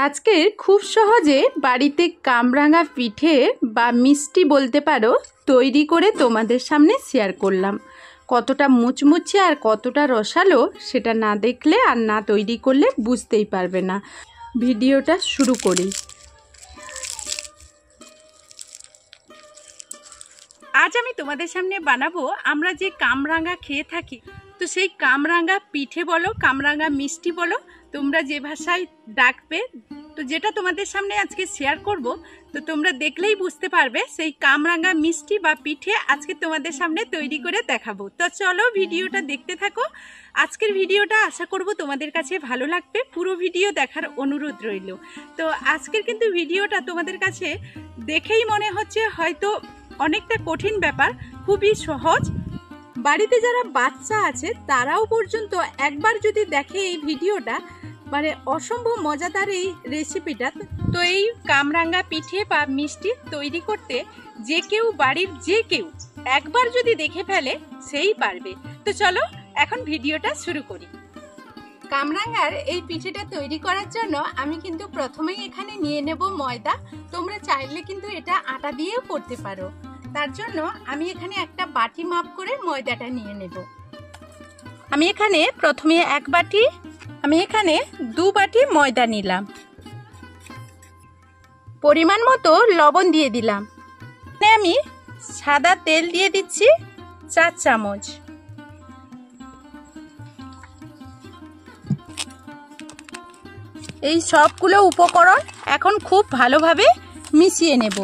আজকে খুব সহজে বাড়িতে কামরাঙা পিঠে বা মিষ্টি বলতে পারো তৈরি করে তোমাদের সামনে শেয়ার করলাম। কতটা মুচমুচে আর কতটা রসালো সেটা না দেখলে আর না তৈরি করলে বুঝতেই পারবে না। ভিডিওটা শুরু করি। আজ আমি তোমাদের সামনে বানাবো আমরা যে কামরাঙা খেয়ে থাকি, তো সেই কামরাঙা পিঠে বলো, কামরাঙা মিষ্টি বলো, তোমরা যে ভাষায় ডাকবে, তো যেটা তোমাদের সামনে আজকে শেয়ার করব, তো তোমরা দেখলেই বুঝতে পারবে সেই কামরাঙা মিষ্টি বা পিঠে আজকে তোমাদের সামনে তৈরি করে দেখাবো। তো চলো ভিডিওটা দেখতে থাকো। আজকের ভিডিওটা আশা করব তোমাদের কাছে ভালো লাগবে, পুরো ভিডিও দেখার অনুরোধ রইল। তো আজকের কিন্তু ভিডিওটা তোমাদের কাছে দেখেই মনে হচ্ছে হয়তো অনেকটা কঠিন ব্যাপার, খুবই সহজ। বাড়িতে যারা বাচ্চা আছে তারাও পর্যন্ত একবার যদি দেখে এই ভিডিওটা, মানে অসম্ভব মজাদার এই রেসিপিটা। তো এই কামরাঙা পিঠে বা মিষ্টি তৈরি করতে যে কেউ, বাড়ির যে কেউ একবার যদি দেখে ফেলে সেই পারবে। তো চলো এখন ভিডিওটা শুরু করি। কামরাঙার এই পিঠেটা তৈরি করার জন্য আমি কিন্তু প্রথমেই এখানে নিয়ে নেব ময়দা। তোমরা চাইলে কিন্তু এটা আটা দিয়েও করতে পারো। তার জন্য আমি এখানে একটা বাটি মাপ করে ময়দাটা নিয়ে নেব। আমি এখানে প্রথমে এক বাটি, আমি এখানে 2 বাটি ময়দা নিলাম। পরিমাণ মতো লবণ দিয়ে দিলাম। আমি সাদা তেল দিয়ে দিচ্ছি 4 চামচ। এই সবগুলো উপকরণ এখন খুব ভালোভাবে মিশিয়ে নেব।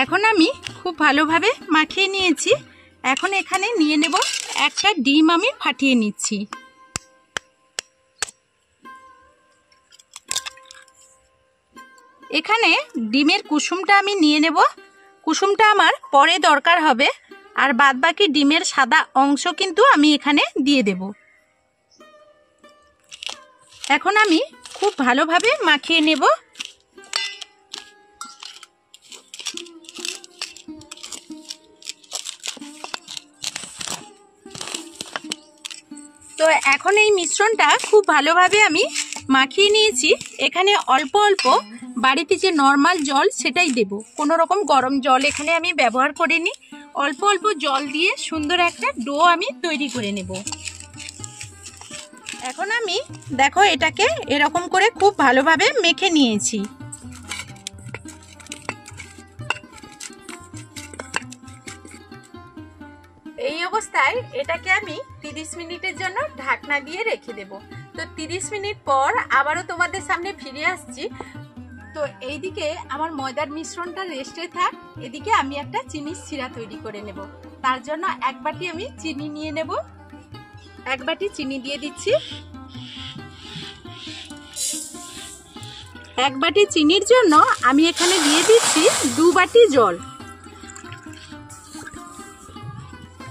এখন আমি খুব ভালোভাবে মাখিয়ে নিয়েছি। এখন এখানে নিয়ে নেব একটা ডিম, আমি ফাটিয়ে নিচ্ছি। এখানে ডিমের কুসুমটা আমি নিয়ে নেব। কুসুমটা আমার পরে দরকার হবে, আর বাদবাকি ডিমের সাদা অংশ কিন্তু আমি এখানে দিয়ে দেব। এখন আমি খুব ভালোভাবে মাখিয়ে নেব। তো এখন এই মিশ্রণটা খুব ভালোভাবে আমি মাখিয়ে নিয়েছি। এখানে অল্প অল্প বাড়িতে যে নর্মাল জল সেটাই দেব, কোনো রকম গরম জল এখানে আমি ব্যবহার করিনি। অল্প অল্প জল দিয়ে সুন্দর একটা ডো আমি তৈরি করে নেব। এখন আমি দেখো এটাকে এরকম করে খুব ভালোভাবে মেখে নিয়েছি। এই অবস্থায় এটাকে আমি 30 মিনিটের জন্য ঢাকনা দিয়ে রেখে দেব। তো 30 মিনিট পর আবারও তোমাদের সামনে ফিরে আসছি। তো এইদিকে আমার ময়দার মিশ্রণটা রেস্টে থাক, এদিকে আমি একটা চিনির শিরা তৈরি করে নেব। তার জন্য এক বাটি আমি চিনি নিয়ে নেব। এক বাটি চিনি দিয়ে দিচ্ছি। এক বাটি চিনির জন্য আমি এখানে দিয়ে দিচ্ছি 2 বাটি জল।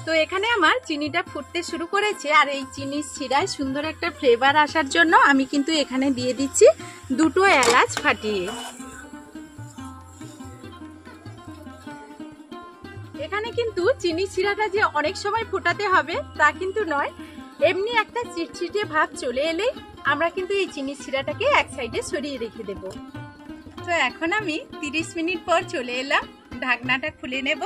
তো এখানে আমার চিনিটা ফুটতে শুরু করেছে, আর এই চিনির শিরায় সুন্দর একটা ফ্লেভার আসার জন্য আমি কিন্তু এখানে দিয়ে দিচ্ছি 2টো এলাচ ফাটিয়ে। এখানে কিন্তু চিনির শিরাটা যে অনেক সময় ফোটাতে হবে তা কিন্তু নয়, এমনি একটা চিটচিটে ভাব চলে এলেই আমরা কিন্তু এই চিনির শিরাটাকে এক সাইডে সরিয়ে রেখে দেব। তো এখন আমি 30 মিনিট পর চলে এলাম, ঢাকনাটা খুলে নেব।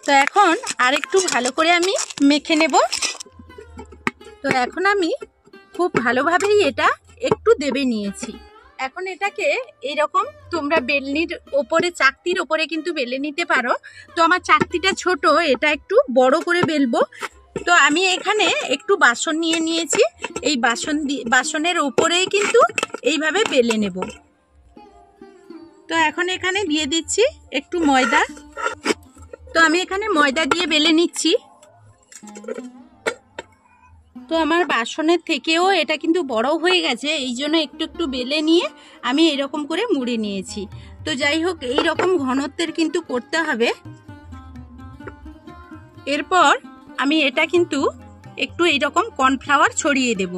তো এখন আরেকটু ভালো করে আমি মেখে নেব। তো এখন আমি খুব ভালোভাবেই এটা একটু দেবে নিয়েছি। এখন এটাকে এইরকম তোমরা বেলনির ওপরে, চাকতির ওপরে কিন্তু বেলে নিতে পারো। তো আমার চাকতিটা ছোট, এটা একটু বড় করে বেলবো। তো আমি এখানে একটু বাসন নিয়ে নিয়েছি, এই বাসনের ওপরেই কিন্তু এইভাবে বেলে নেব। তো এখন এখানে দিয়ে দিচ্ছি একটু ময়দা। তো আমি এখানে ময়দা দিয়ে বেলে নিচ্ছি। তো আমার বাসনের থেকেও এটা কিন্তু বড় হয়ে গেছে, এই জন্য একটু একটু বেলে নিয়ে আমি এরকম করে মুড়ে নিয়েছি। তো যাই হোক, এই রকম ঘনত্বের কিন্তু করতে হবে। এরপর আমি এটা কিন্তু একটু এইরকম কর্নফ্লাওয়ার ছড়িয়ে দেব।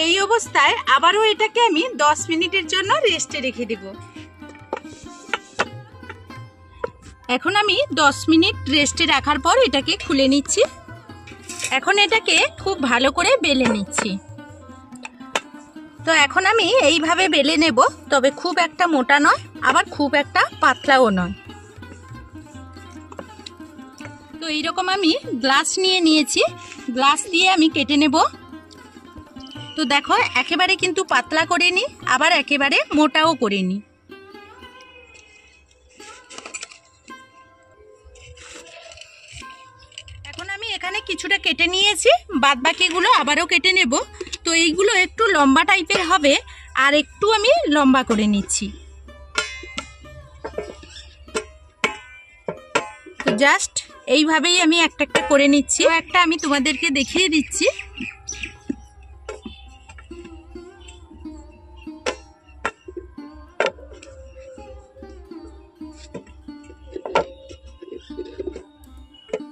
এই অবস্থায় আবারও এটাকে আমি 10 মিনিটের জন্য রেস্টে রেখে দেব। এখন আমি 10 মিনিট রেস্টে রাখার পর এটাকে খুলে নিচ্ছি। এখন এটাকে খুব ভালো করে বেলে নিচ্ছি। তো এখন আমি এইভাবে বেলে নেব, তবে খুব একটা মোটা নয়, আবার খুব একটা পাতলাও নয়। তো এইরকম আমি গ্লাস নিয়ে নিয়েছি, গ্লাস দিয়ে আমি কেটে নেব। তো দেখো একেবারে কিন্তু পাতলা করে নি, আবার একেবারে মোটাও করে নি। এখন আমি এখানে কিছুটা কেটে নিয়েছি, বাদ বাকিগুলো আবারও কেটে নেব। তো এইগুলো একটু লম্বা টাইপের হবে, আর একটু আমি লম্বা করে নিচ্ছি। তো জাস্ট এইভাবেই আমি একটা একটা করে নিচ্ছি। একটা আমি তোমাদেরকে দেখিয়ে দিচ্ছি।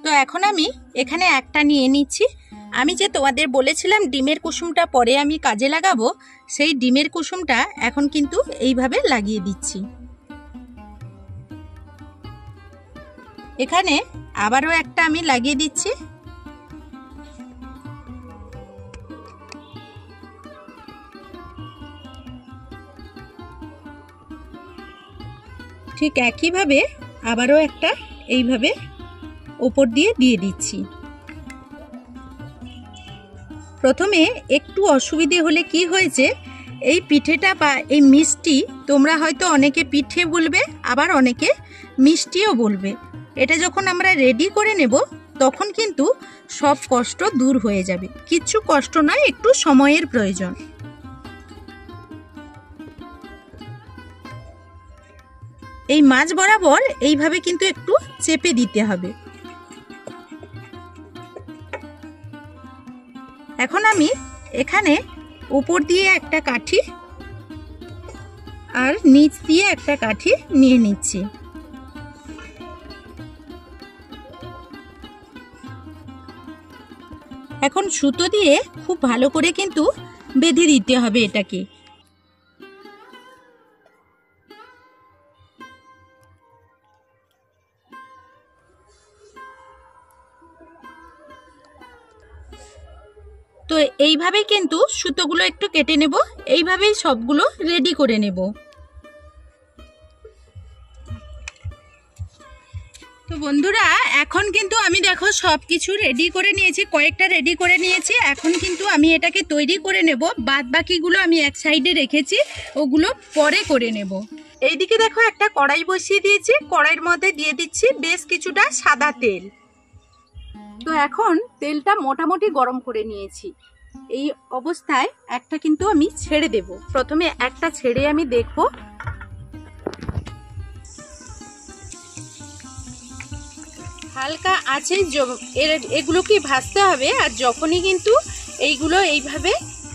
তো এখন আমি এখানে একটা নিয়ে নিচ্ছি। আমি যে তোমাদের বলেছিলাম ডিমের কুসুমটা পরে আমি কাজে লাগাবো, সেই ডিমের কুসুমটা এখন কিন্তু এইভাবে লাগিয়ে দিচ্ছি। এখানে আবারও একটা আমি লাগিয়ে দিচ্ছি। ঠিক একইভাবে আবারও একটা এইভাবে উপর দিয়ে দিচ্ছি। প্রথমে একটু অসুবিধে হলে কি হয়েছে, এই পিঠেটা বা এই মিষ্টি তোমরা হয়তো অনেকে পিঠে বলবে, আবার অনেকে মিষ্টিও বলবে। এটা যখন আমরা রেডি করে নেব তখন কিন্তু সব কষ্ট দূর হয়ে যাবে। কিচ্ছু কষ্ট নয়, একটু সময়ের প্রয়োজন। এই মাছ বরাবর এইভাবে কিন্তু একটু চেপে দিতে হবে। এখন আমি এখানে উপর দিয়ে একটা কাঠি আর নিচ দিয়ে একটা কাঠি নিয়ে নিচ্ছি। এখন সুতো দিয়ে খুব ভালো করে কিন্তু বেঁধে দিতে হবে এটাকে। তো এইভাবে কিন্তু সুতোগুলো একটু কেটে নেব, এইভাবেই সবগুলো রেডি করে নেব। তো বন্ধুরা এখন কিন্তু আমি দেখো সব কিছু রেডি করে নিয়েছি, কয়েকটা রেডি করে নিয়েছি। এখন কিন্তু আমি এটাকে তৈরি করে নেব। বাদ বাকিগুলো আমি এক সাইডে রেখেছি, ওগুলো পরে করে নেব। এইদিকে দেখো একটা কড়াই বসিয়ে দিয়েছি, কড়াইয়ের মধ্যে দিয়ে দিচ্ছি বেশ কিছুটা সাদা তেল। তো এখন তেলটা মোটামুটি গরম করে নিয়েছি। এই অবস্থায় একটা কিন্তু আমি ছেড়ে দেব। প্রথমে একটা ছেড়ে আমি দেখব। হালকা আছে এগুলোকে ভাজতে হবে, আর যখনই কিন্তু এইগুলো এইভাবে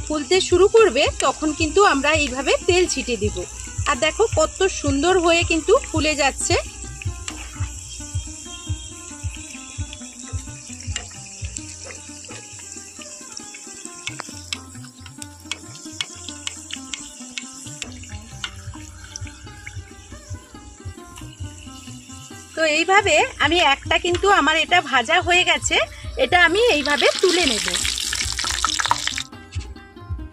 ফুলতে শুরু করবে তখন কিন্তু আমরা এইভাবে তেল ছিটিয়ে দিব। আর দেখো কত সুন্দর হয়ে কিন্তু ফুলে যাচ্ছে। তো এইভাবে আমি একটা কিন্তু আমার এটা ভাজা হয়ে গেছে, এটা আমি এইভাবে তুলে নেব।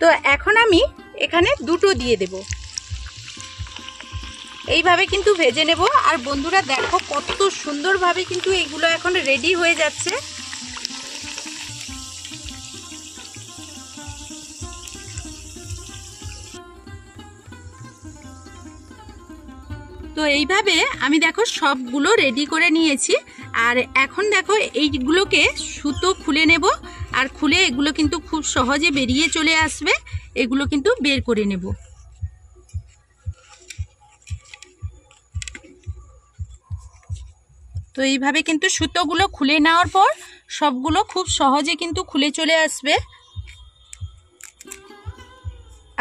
তো এখন আমি এখানে দুটো দিয়ে দেব, এইভাবে কিন্তু ভেজে নেব। আর বন্ধুরা দেখো কত সুন্দরভাবে কিন্তু এইগুলো এখন রেডি হয়ে যাচ্ছে। তো এইভাবে আমি দেখো সবগুলো রেডি করে নিয়েছি। আর এখন দেখো এইগুলোকে সুতো খুলে নেব, আর খুলে এগুলো কিন্তু খুব সহজে বেরিয়ে চলে আসবে। এগুলো কিন্তু বের করে নেব। তো এইভাবে কিন্তু সুতোগুলো খুলে নেওয়ার পর সবগুলো খুব সহজে কিন্তু খুলে চলে আসবে।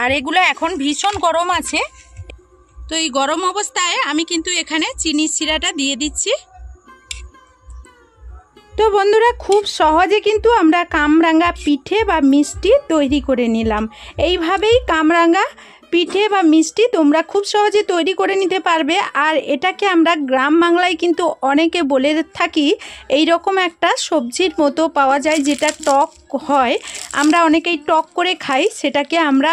আর এগুলো এখন ভীষণ গরম আছে। তো এই গরম অবস্থায় আমি কিন্তু এখানে চিনির শিরাটা দিয়ে দিচ্ছি। তো বন্ধুরা খুব সহজে কিন্তু আমরা কামরাঙা পিঠে বা মিষ্টি তৈরি করে নিলাম। এইভাবেই কামরাঙা পিঠে বা মিষ্টি তোমরা খুব সহজে তৈরি করে নিতে পারবে। আর এটাকে আমরা গ্রাম বাংলায় কিন্তু অনেকে বলে থাকি এই রকম একটা সবজির মতো পাওয়া যায় যেটা টক হয়, আমরা অনেকেই টক করে খাই, সেটাকে আমরা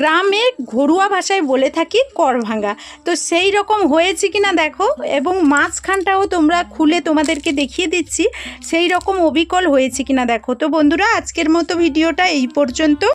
গ্রামের ঘরোয়া ভাষায় বলে থাকি করভাঙ্গা। তো সেই রকম হয়েছে কিনা দেখো, এবং মাঝখানটাও তোমরা খুলে তোমাদেরকে দেখিয়ে দিচ্ছি সেই রকম অবিকল হয়েছে কিনা দেখো। তো বন্ধুরা আজকের মতো ভিডিওটা এই পর্যন্ত।